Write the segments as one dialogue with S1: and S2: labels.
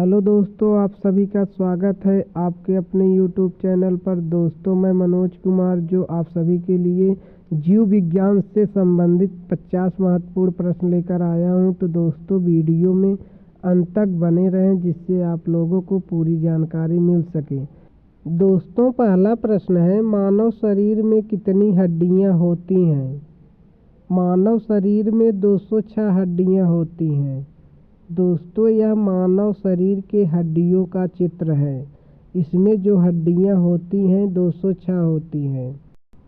S1: Hello दोस्तों, आप सभी का स्वागत है आपके अपने यूट्यूब चैनल पर। दोस्तों, मैं मनोज कुमार जो आप सभी के लिए जीव विज्ञान से संबंधित 50 महत्वपूर्ण प्रश्न लेकर आया हूं। तो दोस्तों, वीडियो में अंत तक बने रहें जिससे आप लोगों को पूरी जानकारी मिल सके। दोस्तों, पहला प्रश्न है, मानव शरीर में कितनी हड्डियां होती हैं? मानव शरीर में 206 हड्डियां होती हैं। दोस्तों, यह मानव शरीर के हड्डियों का चित्र है। इसमें जो हड्डियां होती हैं 206 होती हैं।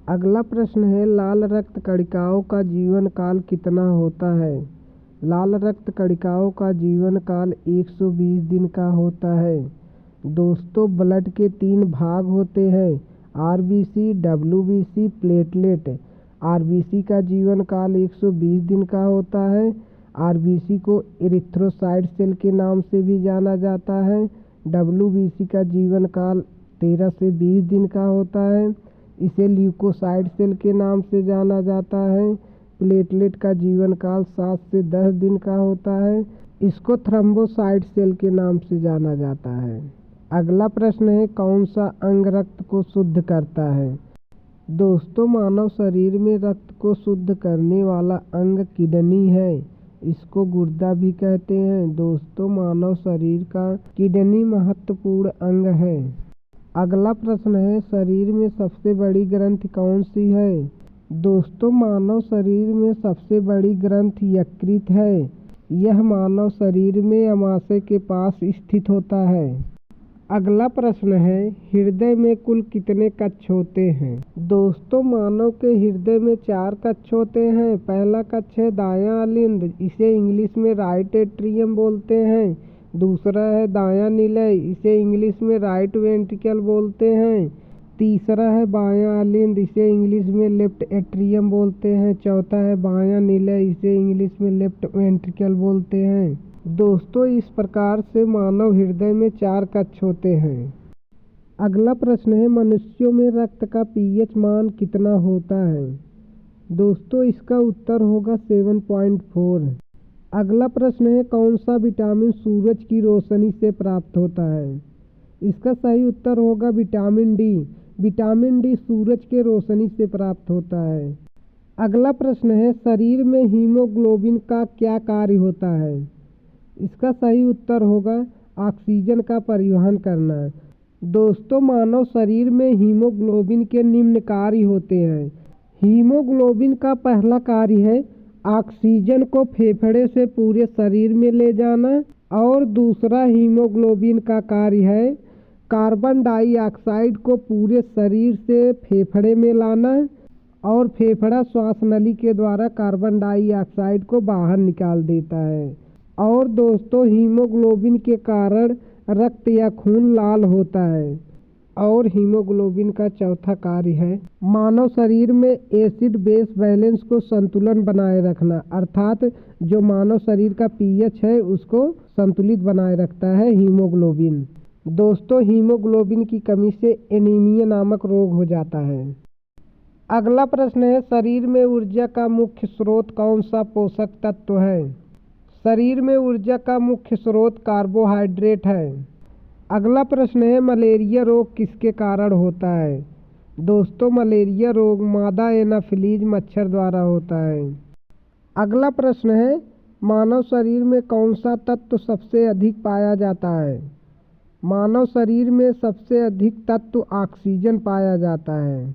S1: अगला प्रश्न है, लाल रक्त कणिकाओं का जीवन काल कितना होता है? लाल रक्त कणिकाओं का जीवन काल 120 दिन का होता है। दोस्तों, ब्लड के 3 भाग होते हैं, आरबीसी, डब्ल्यूबीसी, प्लेटलेट। आरबीसी का जीवन काल 120 दिन का होता है। आरबीसी को इरिथ्रोसाइट सेल के नाम से भी जाना जाता है। डब्ल्यूबीसी का जीवन काल 13 से 20 दिन का होता है। इसे ल्यूकोसाइट सेल के नाम से जाना जाता है। प्लेटलेट का जीवन काल 7 से 10 दिन का होता है। इसको थ्रोम्बोसाइट सेल के नाम से जाना जाता है। अगला प्रश्न है, कौन सा अंग रक्त को शुद्ध करता है? दोस्तों, मानव शरीर में रक्त को शुद्ध करने वाला अंग किडनी है। इसको गुर्दा भी कहते हैं। दोस्तों, मानव शरीर का किडनी महत्वपूर्ण अंग है। अगला प्रश्न है, शरीर में सबसे बड़ी ग्रंथि कौन सी है? दोस्तों, मानव शरीर में सबसे बड़ी ग्रंथि यकृत है। यह मानव शरीर में अमाशय के पास स्थित होता है। अगला प्रश्न है, हृदय में कुल कितने कक्ष होते हैं? दोस्तों, मानव के हृदय में 4 कक्ष होते हैं। पहला कक्ष है दायां अलिंद, इसे इंग्लिश में राइट एट्रियम बोलते हैं। दूसरा है दायां निलय, इसे इंग्लिश में राइट वेंट्रिकल बोलते हैं। तीसरा है बायां अलिंद, इसे इंग्लिश में लेफ्ट एट्रियम बोलते हैं। चौथा है बायां निलय, इसे इंग्लिश में लेफ्ट वेंट्रिकल बोलते हैं। दोस्तों, इस प्रकार से मानव हृदय में 4 कक्ष होते हैं। अगला प्रश्न है, मनुष्यों में रक्त का पीएच मान कितना होता है? दोस्तों, इसका उत्तर होगा 7.4। अगला प्रश्न है, कौन सा विटामिन सूरज की रोशनी से प्राप्त होता है? इसका सही उत्तर होगा विटामिन डी। विटामिन डी सूरज के रोशनी से प्राप्त होता है। अगला प्रश्न है, शरीर में हीमोग्लोबिन का क्या कार्य होता है? इसका सही उत्तर होगा ऑक्सीजन का परिवहन करना। दोस्तों, मानव शरीर में हीमोग्लोबिन के निम्न कार्य होते हैं। हीमोग्लोबिन का पहला कार्य है ऑक्सीजन को फेफड़े से पूरे शरीर में ले जाना, और दूसरा हीमोग्लोबिन का कार्य है कार्बन डाइऑक्साइड को पूरे शरीर से फेफड़े में लाना, और फेफड़ा श्वास नली के द्वारा कार्बन डाइऑक्साइड को बाहर निकाल देता है। और दोस्तों, हीमोग्लोबिन के कारण रक्त या खून लाल होता है। और हीमोग्लोबिन का चौथा कार्य है मानव शरीर में एसिड बेस बैलेंस को संतुलन बनाए रखना, अर्थात जो मानव शरीर का पीएच है उसको संतुलित बनाए रखता है हीमोग्लोबिन। दोस्तों, हीमोग्लोबिन की कमी से एनीमिया नामक रोग हो जाता है। अगला प्रश्न है, शरीर में ऊर्जा का मुख्य स्रोत कौन सा पोषक तत्व है? शरीर में ऊर्जा का मुख्य स्रोत कार्बोहाइड्रेट है। अगला प्रश्न है, मलेरिया रोग किसके कारण होता है? दोस्तों, मलेरिया रोग मादा एनाफिलीज मच्छर द्वारा होता है। अगला प्रश्न है, मानव शरीर में कौन सा तत्व सबसे अधिक पाया जाता है? मानव शरीर में सबसे अधिक तत्व ऑक्सीजन पाया जाता है।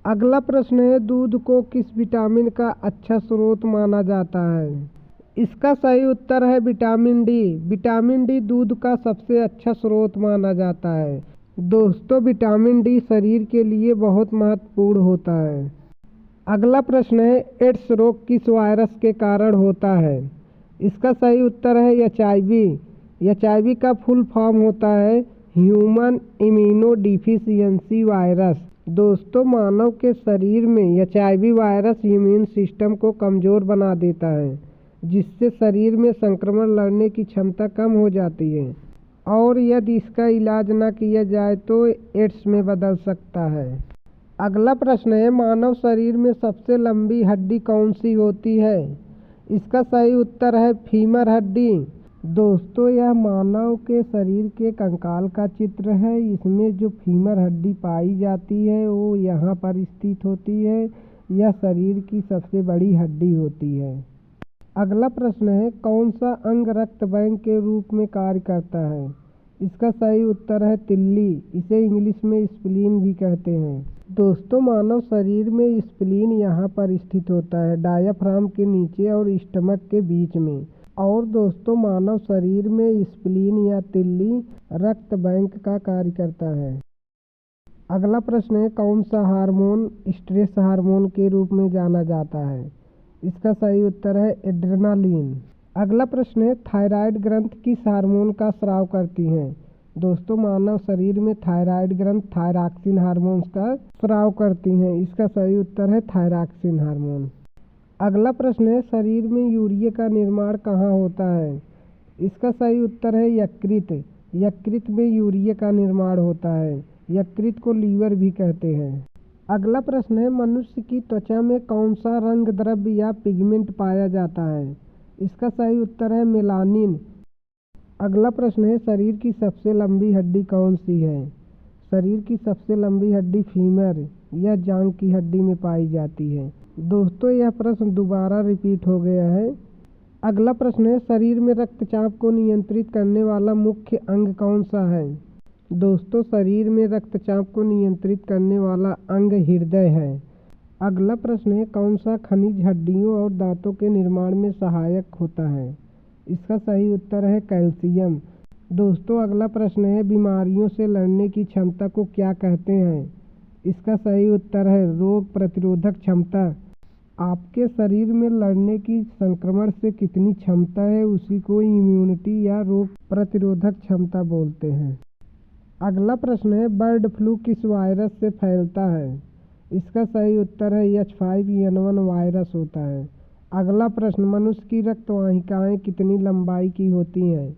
S1: अगला प्रश्न है, दूध को किस विटामिन का अच्छा स्रोत माना जाता है? इसका सही उत्तर है विटामिन डी। विटामिन डी दूध का सबसे अच्छा स्रोत माना जाता है। दोस्तों, विटामिन डी शरीर के लिए बहुत महत्वपूर्ण होता है। अगला प्रश्न है, एड्स रोग किस वायरस के कारण होता है? इसका सही उत्तर है एचआईवी। एचआईवी का फुल फॉर्म होता है ह्यूमन इम्यूनो डिफिशियंसी वायरस। दोस्तों, मानव के शरीर में एचआईवी वायरस इम्यून सिस्टम को कमज़ोर बना देता है, जिससे शरीर में संक्रमण लड़ने की क्षमता कम हो जाती है, और यदि इसका इलाज न किया जाए तो एड्स में बदल सकता है। अगला प्रश्न है, मानव शरीर में सबसे लंबी हड्डी कौन सी होती है? इसका सही उत्तर है फीमर हड्डी। दोस्तों यह मानव के शरीर के कंकाल का चित्र है। इसमें जो फीमर हड्डी पाई जाती है वो यहाँ पर स्थित होती है। यह शरीर की सबसे बड़ी हड्डी होती है। अगला प्रश्न है, कौन सा अंग रक्त बैंक के रूप में कार्य करता है? इसका सही उत्तर है तिल्ली। इसे इंग्लिश में स्प्लीन भी कहते हैं। दोस्तों मानव शरीर में स्प्लीन यहाँ पर स्थित होता है, डायाफ्राम के नीचे और स्टमक के बीच में। और दोस्तों मानव शरीर में स्प्लीन या तिल्ली रक्त बैंक का कार्य करता है। अगला प्रश्न है, कौन सा हार्मोन स्ट्रेस हार्मोन के रूप में जाना जाता है? इसका सही उत्तर है एड्रेनालिन। अगला प्रश्न है, थायराइड ग्रंथि किस हार्मोन का स्राव करती हैं? दोस्तों मानव शरीर में थायराइड ग्रंथि थायरॉक्सिन हार्मोन का स्राव करती हैं। इसका सही उत्तर है थायरॉक्सिन हार्मोन। अगला प्रश्न है, शरीर में यूरिया का निर्माण कहाँ होता है? इसका सही उत्तर है यकृत। यकृत में यूरिया का निर्माण होता है। यकृत को लीवर भी कहते हैं। अगला प्रश्न है, मनुष्य की त्वचा में कौन सा रंग द्रव्य या पिगमेंट पाया जाता है? इसका सही उत्तर है मेलानिन। अगला प्रश्न है, शरीर की सबसे लंबी हड्डी कौन सी है? शरीर की सबसे लंबी हड्डी फीमर या जांघ की हड्डी में पाई जाती है। दोस्तों यह प्रश्न दोबारा रिपीट हो गया है। अगला प्रश्न है, शरीर में रक्तचाप को नियंत्रित करने वाला मुख्य अंग कौन सा है? दोस्तों शरीर में रक्तचाप को नियंत्रित करने वाला अंग हृदय है। अगला प्रश्न है, कौन सा खनिज हड्डियों और दांतों के निर्माण में सहायक होता है? इसका सही उत्तर है कैल्शियम। दोस्तों अगला प्रश्न है, बीमारियों से लड़ने की क्षमता को क्या कहते हैं? इसका सही उत्तर है रोग प्रतिरोधक क्षमता। आपके शरीर में लड़ने की संक्रमण से कितनी क्षमता है उसी को इम्यूनिटी या रोग प्रतिरोधक क्षमता बोलते हैं। अगला प्रश्न है, बर्ड फ्लू किस वायरस से फैलता है? इसका सही उत्तर है H5N1 वायरस होता है। अगला प्रश्न, मनुष्य की रक्त वाहिकाएं कितनी लंबाई की होती हैं?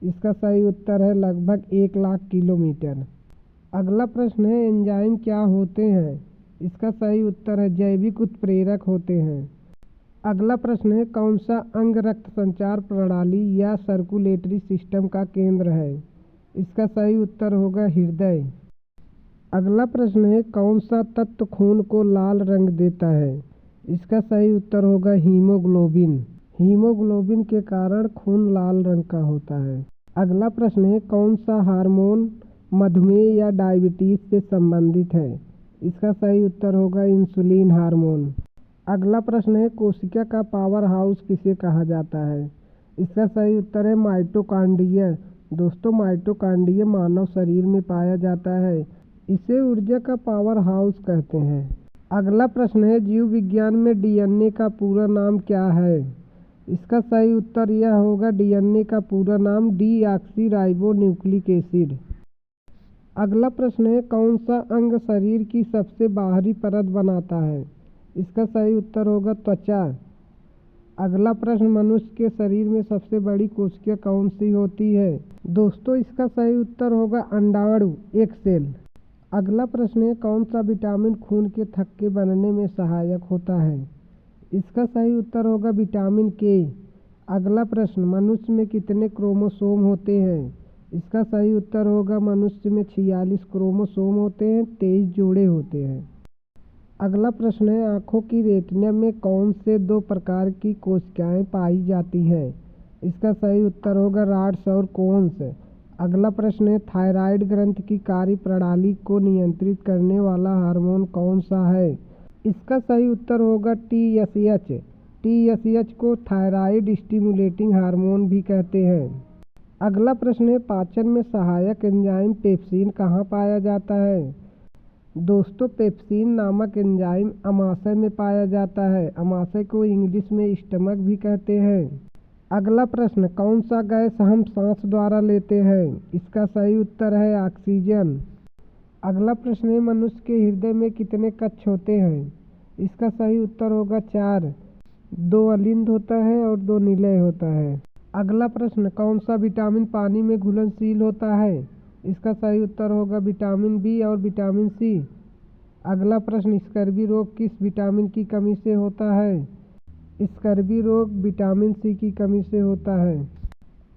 S1: इसका सही उत्तर है लगभग 1,00,000 किलोमीटर। अगला प्रश्न है, एंजाइम क्या होते हैं? इसका सही उत्तर है जैविक उत्प्रेरक होते हैं। अगला प्रश्न है, कौन सा अंग रक्त संचार प्रणाली या सर्कुलेटरी सिस्टम का केंद्र है? इसका सही उत्तर होगा हृदय। अगला प्रश्न है, कौन सा तत्व खून को लाल रंग देता है? इसका सही उत्तर होगा हीमोग्लोबिन। हीमोग्लोबिन के कारण खून लाल रंग का होता है। अगला प्रश्न है, कौन सा हार्मोन मधुमेह या डायबिटीज से संबंधित है? इसका सही उत्तर होगा इंसुलिन हार्मोन। अगला प्रश्न है, कोशिका का पावर हाउस किसे कहा जाता है? इसका सही उत्तर है माइटोकॉन्ड्रिया। दोस्तों माइटोकॉन्ड्रिया मानव शरीर में पाया जाता है। इसे ऊर्जा का पावर हाउस कहते हैं। अगला प्रश्न है, जीव विज्ञान में डीएनए का पूरा नाम क्या है? इसका सही उत्तर यह होगा डीएनए का पूरा नाम डीऑक्सी न्यूक्लिक एसिड। अगला प्रश्न है, कौन सा अंग शरीर की सबसे बाहरी परत बनाता है? इसका सही उत्तर होगा त्वचा। अगला प्रश्न, मनुष्य के शरीर में सबसे बड़ी कोशिका कौन सी होती है? दोस्तों इसका सही उत्तर होगा अंडाणु, एक सेल। अगला प्रश्न है, कौन सा विटामिन खून के थक्के बनने में सहायक होता है? इसका सही उत्तर होगा विटामिन के। अगला प्रश्न, मनुष्य में कितने क्रोमोसोम होते हैं? इसका सही उत्तर होगा मनुष्य में 46 क्रोमोसोम होते हैं, 23 जोड़े होते हैं। अगला प्रश्न है, आँखों की रेटिना में कौन से दो प्रकार की कोशिकाएं पाई जाती हैं? इसका सही उत्तर होगा रॉड्स और कोन्स। अगला प्रश्न है, थायराइड ग्रंथि की कार्य प्रणाली को नियंत्रित करने वाला हार्मोन कौन सा है? इसका सही उत्तर होगा TSH। TSH को थायराइड स्टिमुलेटिंग हार्मोन भी कहते हैं। अगला प्रश्न है, पाचन में सहायक एंजाइम पेप्सिन कहाँ पाया जाता है? दोस्तों पेप्सिन नामक एंजाइम अमाशय में पाया जाता है। अमाशय को इंग्लिश में स्टमक भी कहते हैं। अगला प्रश्न, कौन सा गैस हम सांस द्वारा लेते हैं? इसका सही उत्तर है ऑक्सीजन। अगला प्रश्न है, मनुष्य के हृदय में कितने कक्ष होते हैं? इसका सही उत्तर होगा 4। 2 अलिंद होता है और 2 निलय होता है। अगला प्रश्न, कौन सा विटामिन पानी में घुलनशील होता है? इसका सही उत्तर होगा विटामिन बी और विटामिन सी। अगला प्रश्न, स्कर्वी रोग किस विटामिन की कमी से होता है? स्कर्वी रोग विटामिन सी की कमी से होता है।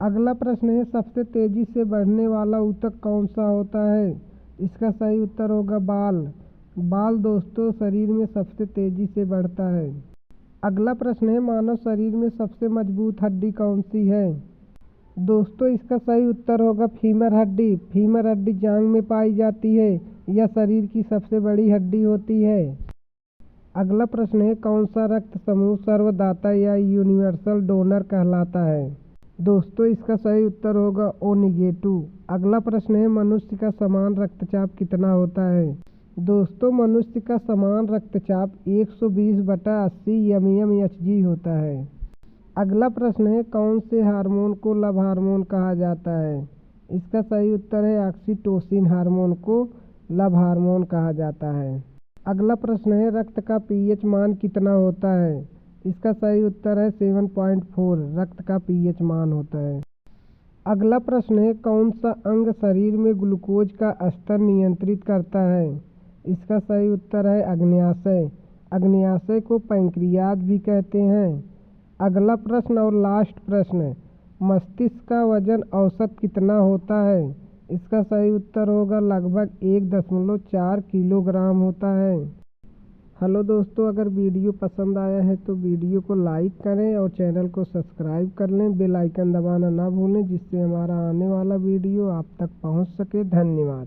S1: अगला प्रश्न है, सबसे तेजी से बढ़ने वाला ऊतक कौन सा होता है? इसका सही उत्तर होगा बाल। बाल दोस्तों शरीर में सबसे तेजी से बढ़ता है। अगला प्रश्न है, मानव शरीर में सबसे मजबूत हड्डी कौन सी है? दोस्तों इसका सही उत्तर होगा फीमर हड्डी। फीमर हड्डी जांघ में पाई जाती है। यह शरीर की सबसे बड़ी हड्डी होती है। अगला प्रश्न है, कौन सा रक्त समूह सर्वदाता या यूनिवर्सल डोनर कहलाता है? दोस्तों इसका सही उत्तर होगा ओ निगेटिव। अगला प्रश्न है, मनुष्य का समान रक्तचाप कितना होता है? दोस्तों मनुष्य का समान रक्तचाप 120/80 mmHg होता है। अगला प्रश्न है, कौन से हार्मोन को लव हार्मोन कहा जाता है? इसका सही उत्तर है ऑक्सीटोसिन हार्मोन को लव हार्मोन कहा जाता है। अगला प्रश्न है, रक्त का पीएच मान कितना होता है? इसका सही उत्तर है 7.4 रक्त का पीएच मान होता है। अगला प्रश्न है, कौन सा अंग शरीर में ग्लूकोज का स्तर नियंत्रित करता है? इसका सही उत्तर है अग्न्याशय। अग्न्याशय को पैंक्रियाज भी कहते हैं। अगला प्रश्न और लास्ट प्रश्न, मस्तिष्क का वजन औसत कितना होता है? इसका सही उत्तर होगा लगभग 1.4 किलोग्राम होता है। हेलो दोस्तों, अगर वीडियो पसंद आया है तो वीडियो को लाइक करें और चैनल को सब्सक्राइब कर लें। बेल आइकन दबाना ना भूलें जिससे हमारा आने वाला वीडियो आप तक पहुंच सके। धन्यवाद।